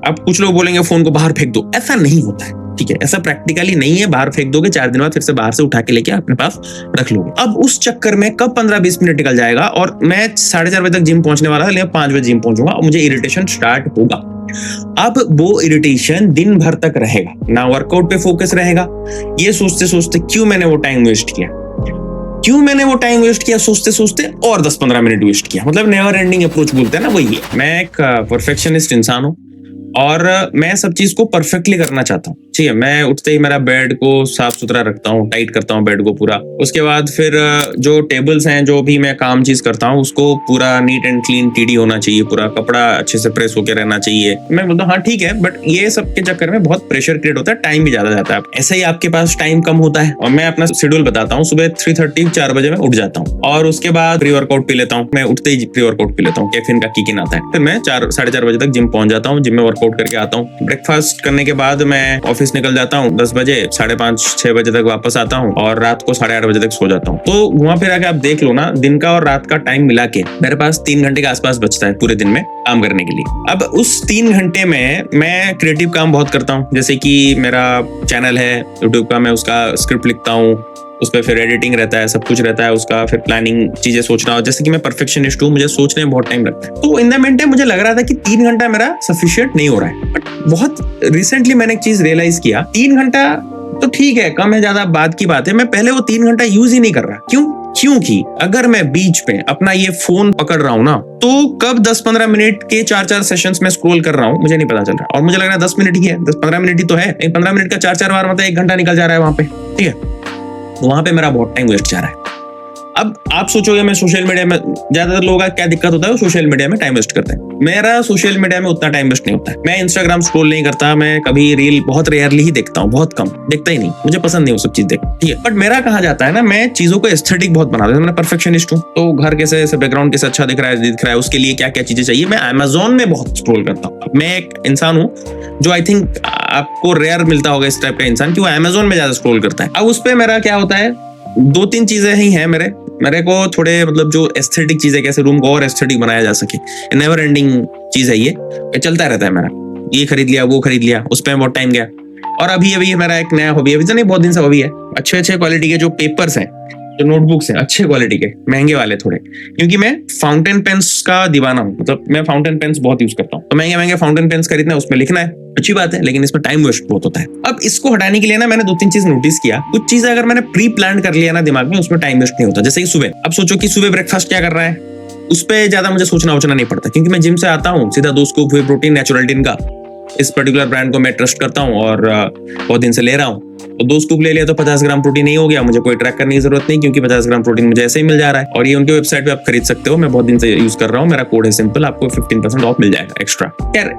अब कुछ लोग बोलेंगे फोन को बाहर फेंक दो, ऐसा नहीं होता है, ठीक है, ऐसा प्रैक्टिकली नहीं है। बाहर फेंक दोगे, 4 दिन बाद फिर से बाहर से उठा के लेके अपने पास रख लोगे। अब उस चक्कर में कब 15-20 मिनट निकल जाएगा और मैं 4:30 बजे तक जिम पहुंचने वाला था, लेकिन 5 बजे जिम पहुंचूंगा और मुझे इरिटेशन स्टार्ट होगा। अब वो इरिटेशन दिन भर तक रहेगा, ना वर्कआउट पे फोकस रहेगा। ये सोचते सोचते क्यों मैंने वो टाइम वेस्ट किया, सोचते सोचते और 10-15 मिनट वेस्ट किया। मतलब नेवर एंडिंग अप्रोच बोलते हैं ना, वही है। मैं एक परफेक्शनिस्ट इंसान हूं और मैं सब चीज को परफेक्टली करना चाहता हूँ, ठीक है। मैं उठते ही मेरा बेड को साफ सुथरा रखता हूँ, टाइट करता हूँ बेड को पूरा। उसके बाद फिर जो टेबल्स हैं, जो भी मैं काम चीज करता हूँ, उसको पूरा नीट एंड क्लीन टीडी होना चाहिए, पूरा कपड़ा अच्छे से प्रेस होकर रहना चाहिए। मैं बोलता हूँ हाँ ठीक है, बट ये सब के चक्कर में बहुत प्रेशर क्रिएट होता है, टाइम भी ज्यादा जाता है। ऐसे ही आपके पास टाइम कम होता है और मैं अपना शेड्यूल बताता हूँ। सुबह 3:30 4 बजे मैं उठ जाता हूँ और उसके बाद प्री वर्कआउट पी लेता हूँ। मैं उठते ही प्री वर्कआउट पी लेता हूँ, कैफीन का किक इन आता है। फिर मैं 4-4:30 बजे तक जिम पहुंच जाता हूँ। जिम में वर्कआउट करके आता हूँ। ब्रेकफास्ट करने के बाद मैं ऑफिस निकल जाता हूँ 10 बजे, 5:30-6 बजे तक वापस आता हूँ और रात को 8:30 बजे तक सो जाता हूँ। तो वहां फिर आके आप देख लो ना, दिन का और रात का टाइम मिला के मेरे पास 3 घंटे के आसपास बचता है पूरे दिन में काम करने के लिए। अब उस 3 घंटे में मैं क्रिएटिव काम बहुत करता हूँ, जैसे कि मेरा चैनल है यूट्यूब का, मैं उसका स्क्रिप्ट लिखता हूँ, उस पर फिर एडिटिंग रहता है, सब कुछ रहता है उसका, फिर प्लानिंग, चीजें सोचना। जैसे कि मैं परफेक्शनिस्ट हूँ, मुझे सोचने में बहुत टाइम लगता है। तो इन द मेन टाइम मुझे लग रहा था कि 3 घंटा मेरा सफिशिएंट नहीं हो रहा है। बट बहुत रिसेंटली मैंने एक चीज रियलाइज किया, 3 घंटा तो ठीक है, कम है ज्यादा बात की बात है। मैं पहले वो 3 घंटा यूज ही नहीं कर रहा। क्योंकि अगर मैं बीच पे अपना ये फोन पकड़ रहा हूँ ना, तो कब 10-15 मिनट के 4-4 सेशंस में स्क्रॉल कर रहा हूँ मुझे नहीं पता चल रहा। और मुझे लग रहा है 10 मिनट ही है, 10-15 मिनट ही तो है। 15 मिनट का 4-4 बार मतलब 1 घंटा निकल जा रहा है वहां पे, ठीक है। वहां पे मेरा बहुत टाइम वेस्ट जा रहा है। अब आप सोचोगे मैं सोशल मीडिया में, ज्यादातर लोगों का क्या दिक्कत होता है, वो सोशल मीडिया में टाइम वेस्ट करते हैं। मेरा सोशल मीडिया में उतना टाइम वेस्ट नहीं होता है। मैं इंस्टाग्राम स्क्रॉल नहीं करता, मैं कभी रील बहुत रेयरली ही देखता हूँ, बहुत कम, देखता ही नहीं, मुझे पसंद नहीं वो सब चीज देखना, ठीक है। बट मेरा कहाँ जाता है ना, मैं चीजों को एस्थेटिक बहुत बनाता हूँ। मैं परफेक्शनिस्ट हूँ, तो घर कैसे बैकग्राउंड कैसे अच्छा दिख रहा है, उसके लिए क्या क्या चीजें चाहिए, मैं अमेजोन में बहुत स्क्रॉल करता हूँ। मैं एक इंसान हूँ जो आई थिंक आपको रेयर मिलता होगा इस टाइप का इंसान, कि वो अमेजोन में ज्यादा स्क्रॉल करता है। अब उस पर मेरा क्या होता है, 2-3 चीजें ही हैं मेरे को थोड़े, मतलब जो एस्थेटिक चीजें, कैसे रूम को और एस्थेटिक बनाया जा सके, नेवर एंडिंग चीज है ये चलता रहता है मेरा। ये खरीद लिया, वो खरीद लिया, उस पर बहुत टाइम गया। और अभी मेरा एक नया हॉबी है, अभी तो नहीं, बहुत दिन से हॉबी है, अच्छे क्वालिटी के जो पेपर्स हैं, जो नोटबुक्स हैं, अच्छे क्वालिटी के, महंगे वाले थोड़े, क्योंकि मैं फाउंटेन पेन्स का दीवाना हूँ। मतलब मैं फाउंटेन पेन्स बहुत यूज करता हूँ, तो महंगे फाउंटेन पेन्स खरीदना है, उसमें लिखना है, अच्छी बात है, लेकिन इसमें टाइम वेस्ट बहुत होता है। अब इसको हटाने के लिए ना मैंने 2-3 चीज नोटिस किया। कुछ चीजें अगर मैंने प्री प्लान कर लिया ना दिमाग में, उसमें टाइम वेस्ट नहीं होता। जैसे कि सुबह, अब सोचो कि सुबह ब्रेकफास्ट क्या कर रहा है, उस पर ज्यादा मुझे सोचना नहीं पड़ता, क्योंकि मैं जिम से आता हूँ सीधा 2 स्कूप व्हे प्रोटीन नेचुरलिटीन का, इस पर्टिकुलर ब्रांड को मैं ट्रस्ट करता हूँ और बहुत दिन से ले रहा हूँ। तो 2 स्कूप ले लिया तो 50 ग्राम प्रोटीन नहीं हो गया, मुझे कोई ट्रैक करने की जरूरत नहीं, क्योंकि 50 ग्राम प्रोटीन मुझे ऐसे ही मिल जा रहा है। और ये उनके वेबसाइट पे आप खरीद सकते हो, मैं बहुत दिन से यूज कर रहा हूँ, मेरा कोड है सिंपल, आपको 15% ऑफ मिल जाएगा एक्स्ट्रा। यार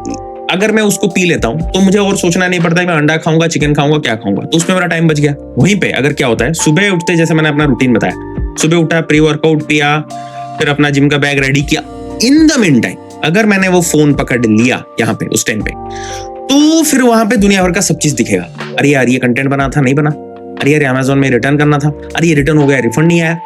अगर मैं उसको पी लेता हूँ तो मुझे और सोचना नहीं पड़ता मैं अंडा खाऊंगा, चिकन खाऊंगा, क्या खाऊंगा, तो उसमें मेरा टाइम बच गया। वहीं पे अगर क्या होता है, सुबह उठते, जैसे मैंने अपना रूटीन बताया, सुबह उठा, प्री वर्कआउट पिया, फिर अपना जिम का बैग रेडी किया, इन द मीन टाइम अगर मैंने वो फोन पकड़ लिया यहाँ पे उस टाइम पे, तो फिर वहां पे दुनिया भर का सब चीज दिखेगा। अरे यार ये कंटेंट बना था, नहीं बना, अरे यार अमेज़न में रिटर्न करना था, अरे ये रिटर्न हो गया, रिफंड नहीं आया,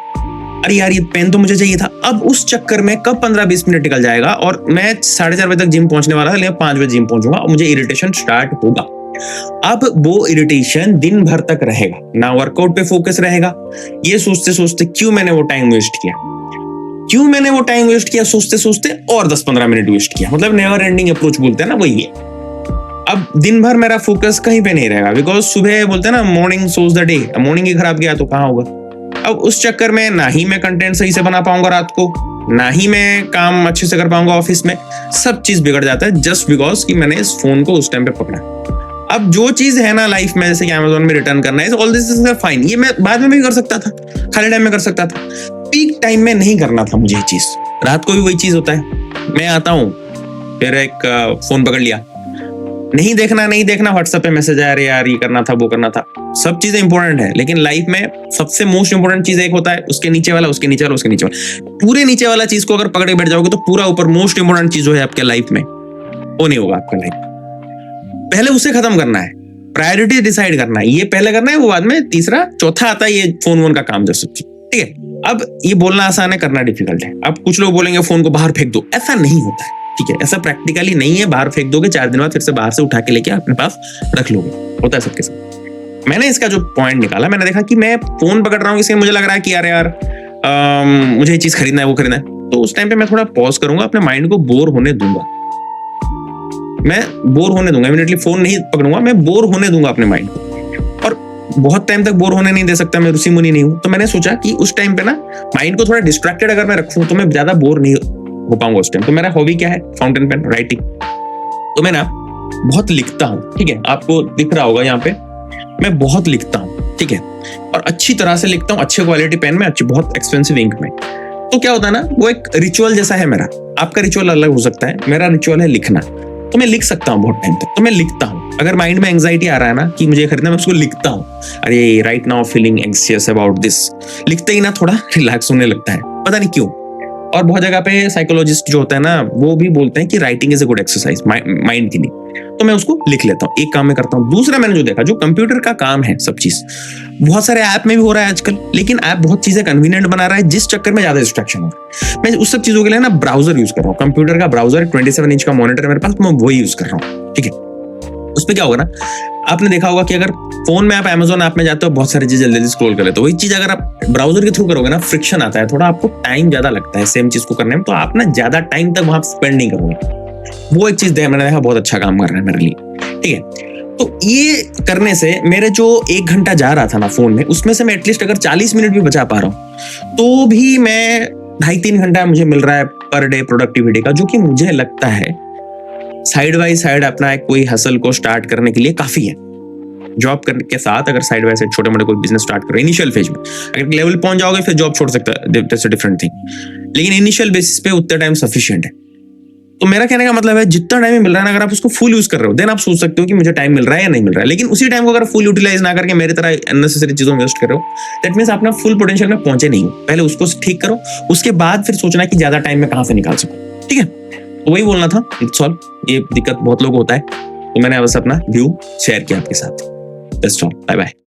अरे यार ये पेन तो मुझे चाहिए था। अब उस चक्कर में कब 15-20 मिनट निकल जाएगा और मैं 4:30 बजे तक जिम पहुंचने वाला था, लेकिन 5 बजे जिम पहुंचूंगा और मुझे इरिटेशन स्टार्ट होगा। अब वो इरिटेशन दिन भर तक रहेगा, ना वर्कआउट पे फोकस रहेगा। ये सोचते सोचते क्यों मैंने वो टाइम वेस्ट किया, सोचते सोचते और 10-15 मिनट वेस्ट किया। मतलब नेवर एंडिंग अप्रोच बोलते हैं ना, वही है। अब दिन भर मेरा फोकस कहीं पे नहीं रहेगा, बिकॉज सुबह बोलते हैं ना morning shows the day, morning ही खराब गया तो कहाँ होगा। अब उस चक्कर में ना ही मैं कंटेंट सही से बना पाऊंगा रात को, ना ही मैं काम अच्छे से कर पाऊंगा ऑफिस में, सब चीज बिगड़ जाता है जस्ट बिकॉज कि मैंने इस फोन को उस टाइम पे पकड़ा। अब जो चीज है ना लाइफ में, जैसे कि अमेज़न में रिटर्न करना है, ऑल दिस इज फाइन, ये मैं बाद में भी कर सकता था, खाली टाइम में कर सकता था, पीक टाइम में नहीं करना था मुझे ये चीज। रात को भी वही चीज होता है, मैं आता हूँ फिर एक फोन पकड़ लिया, नहीं देखना, व्हाट्सएप पे मैसेज आया, अरे यार ये करना था, वो करना था। सब चीजें इंपॉर्टेंट है, लेकिन लाइफ में सबसे मोस्ट इंपॉर्टेंट चीज एक होता है, उसके नीचे वाला, उसके नीचे वाला, उसके नीचे वाला। पूरे नीचे वाला चीज को अगर पकड़ के बैठ जाओगे तो पूरा ऊपर मोस्ट इंपॉर्टेंट चीज जो है आपके लाइफ में, वो नहीं होगा आपका लाइफ। पहले उसे खत्म करना है, प्रायोरिटी डिसाइड करना है, ये पहले करना है, वो बाद में तीसरा चौथा आता है ये फोन का काम जैसे, ठीक है। अब ये बोलना आसान है, करना डिफिकल्ट है। अब कुछ लोग बोलेंगे फोन को बाहर फेंक दो, ऐसा नहीं होता है। ठीक है, ऐसा प्रैक्टिकली नहीं है बाहर फेंक दोगे 4 दिन बाद फिर से बाहर से उठा के लेके अपने पास रख लोगे, होता है सबके साथ। मैंने इसका जो पॉइंट निकाला, मैंने देखा कि मैं फोन पकड़ रहा हूँ इसलिए मुझे लग रहा है कि यार मुझे ये चीज खरीदना है, वो खरीदना है, तो उस टाइम पे मैं थोड़ा पॉज करूंगा, अपने माइंड को बोर होने दूंगा। मैं बोर होने दूंगा, इमीडिएटली फोन नहीं पकड़ूंगा, मैं बोर होने दूंगा अपने माइंड को। और बहुत टाइम तक बोर होने नहीं दे सकता, मैं ऋषि मुनि नहीं हूं, तो मैंने सोचा कि उस टाइम पे ना माइंड को थोड़ा डिस्ट्रैक्टेड अगर मैं रखूं तो मैं ज्यादा बोर नहीं हो पाऊंगा उस टाइम। तो मेरा हॉबी क्या है? Fountain pen, writing. तो मैं ना बहुत लिखता हूँ, ठीक है, आपको दिख रहा होगा यहाँ पे, मैं बहुत लिखता हूँ, ठीक है, और अच्छी तरह से लिखता हूँ, अच्छे क्वालिटी पेन में, अच्छी बहुत एक्सपेंसिव इंक में। तो क्या होता है ना, वो एक रिचुअल जैसा है मेरा। आपका रिचुअल अलग हो सकता है, मेरा रिचुअल है लिखना। तो मैं लिख सकता हूँ बहुत टाइम तक, तो मैं लिखता हूँ। अगर माइंड में एंग्जाइटी आ रहा है ना कि मुझे खरीदना, मैं उसको लिखता हूँ, अरे right now feeling anxious about this, लिखते ही ना थोड़ा रिलैक्स होने लगता है, पता नहीं क्यों। और बहुत जगह पे साइकोलॉजिस्ट जो होता है ना, वो भी बोलते हैं कि writing is a good exercise mind के लिए। तो मैं उसको लिख लेता हूँ, एक काम मैं करता हूँ। दूसरा मैंने जो देखा, जो कंप्यूटर का काम है सब चीज, बहुत सारे ऐप में भी हो रहा है आजकल, लेकिन ऐप बहुत चीजें कन्वीनियंट बना रहा है, जिस चक्कर में ज्यादा डिस्ट्रैक्शन हो रहा है। मैं उस सब चीजों के लिए ना ब्राउजर यूज कर रहा हूँ, कंप्यूटर का ब्राउजर, 27 इंच का मॉनिटर है मेरे पास, तो मैं वही यूज कर रहा हूँ, ठीक है। उस पर क्या होगा ना, आपने देखा होगा कि अगर फोन में आप Amazon ऐप में जाते हो, बहुत सारी चीजें जल्दी स्क्रॉल कर लेते हो, वही चीज अगर आप ब्राउजर के थ्रू करोगे ना, फ्रिक्शन आता है थोड़ा, आपको टाइम ज्यादा लगता है सेम चीज को करने में, तो आप ना ज्यादा टाइम तक वहां स्पेंड नहीं करोगे। वो एक चीज मैंने देखा बहुत अच्छा काम कर रहा है मेरे लिए, ठीक है। तो ये करने से मेरे जो 1 घंटा जा रहा था ना फोन में, उसमें से मैं एटलीस्ट अगर 40 मिनट भी बचा पा रहा हूँ, तो भी मैं 2.5-3 घंटा मुझे मिल रहा है पर डे प्रोडक्टिविटी का, जो कि मुझे लगता है साइड बाई साइड अपना एक कोई हसल को स्टार्ट करने के लिए काफी है। जॉब करने के साथ अगर साइड बाय साइड छोटे मोटे कोई बिजनेस स्टार्ट करो इनिशियल फेज में, अगर लेवल पहुंच जाओगे फिर जॉब छोड़ सकता है, दैट्स अ डिफरेंट थिंग, लेकिन इनिशियल बेसिस पे उतना टाइम सफिशिएंट है। तो मेरा कहने का मतलब है, जितना टाइम मिल रहा है ना, अगर आप उसको फुल यूज कर रहे हो, देन आप सोच सकते हो कि मुझे टाइम मिल रहा है या नहीं मिल रहा है। लेकिन उसी टाइम को अगर फुल यूटिलाइज ना करके मेरी तरह अननेसेसरी चीजों में वेस्ट कर रहे हो, दैट मींस आप ना फुल पोटेंशियल में पहुंचे नहीं हो। पहले उसको ठीक करो, उसके बाद फिर सोचना कि ज्यादा टाइम में कहां से निकाल सकूं, ठीक है। तो वही बोलना था, इट्स ऑल। ये दिक्कत बहुत लोग होता है, तो मैंने बस अपना व्यू शेयर किया आपके साथ। That's all, bye bye.